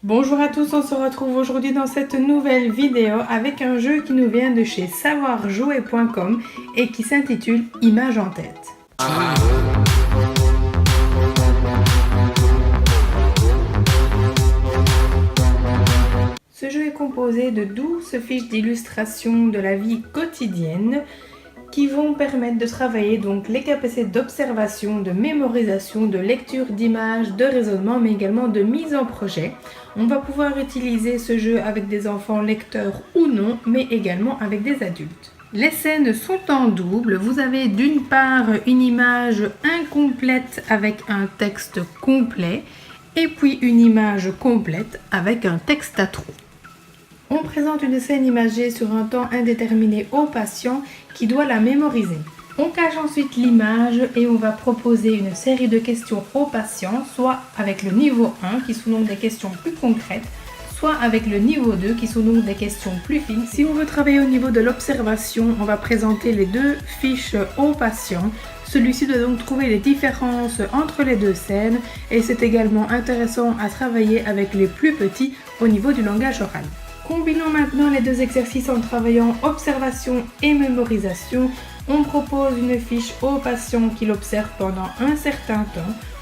Bonjour à tous, on se retrouve aujourd'hui dans cette nouvelle vidéo avec un jeu qui nous vient de chez savoirjouer.com et qui s'intitule Images en tête. Ce jeu est composé de 12 fiches d'illustration de la vie quotidienne qui vont permettre de travailler donc les capacités d'observation, de mémorisation, de lecture d'images, de raisonnement, mais également de mise en projet. On va pouvoir utiliser ce jeu avec des enfants lecteurs ou non, mais également avec des adultes. Les scènes sont en double. Vous avez d'une part une image incomplète avec un texte complet et puis une image complète avec un texte à trous. On présente une scène imagée sur un temps indéterminé au patient qui doit la mémoriser. On cache ensuite l'image et on va proposer une série de questions au patient, soit avec le niveau 1 qui sont donc des questions plus concrètes, soit avec le niveau 2 qui sont donc des questions plus fines. Si on veut travailler au niveau de l'observation, on va présenter les deux fiches au patient. Celui-ci doit donc trouver les différences entre les deux scènes et c'est également intéressant à travailler avec les plus petits au niveau du langage oral. Combinons maintenant les deux exercices en travaillant observation et mémorisation. On propose une fiche au patient qui l'observe pendant un certain temps.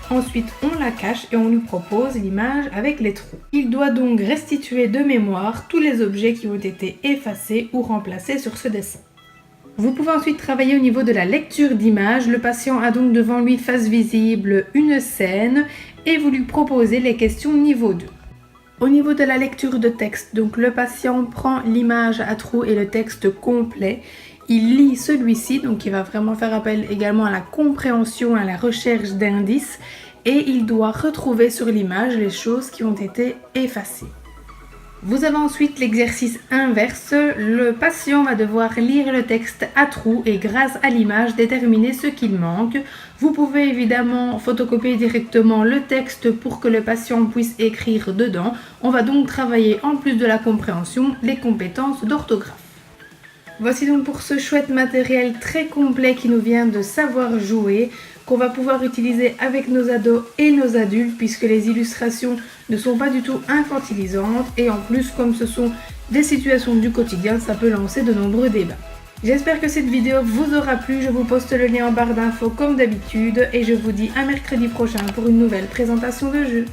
Ensuite, on la cache et on lui propose l'image avec les trous. Il doit donc restituer de mémoire tous les objets qui ont été effacés ou remplacés sur ce dessin. Vous pouvez ensuite travailler au niveau de la lecture d'images. Le patient a donc devant lui face visible une scène et vous lui proposez les questions niveau 2. Au niveau de la lecture de texte, donc le patient prend l'image à trous et le texte complet. Il lit celui-ci, donc il va vraiment faire appel également à la compréhension, à la recherche d'indices et il doit retrouver sur l'image les choses qui ont été effacées. Vous avez ensuite l'exercice inverse. Le patient va devoir lire le texte à trous et grâce à l'image déterminer ce qu'il manque. Vous pouvez évidemment photocopier directement le texte pour que le patient puisse écrire dedans. On va donc travailler en plus de la compréhension les compétences d'orthographe. Voici donc pour ce chouette matériel très complet qui nous vient de Savoir Jouer, qu'on va pouvoir utiliser avec nos ados et nos adultes puisque les illustrations ne sont pas du tout infantilisantes et en plus comme ce sont des situations du quotidien, ça peut lancer de nombreux débats. J'espère que cette vidéo vous aura plu, je vous poste le lien en barre d'infos comme d'habitude et je vous dis à mercredi prochain pour une nouvelle présentation de jeu.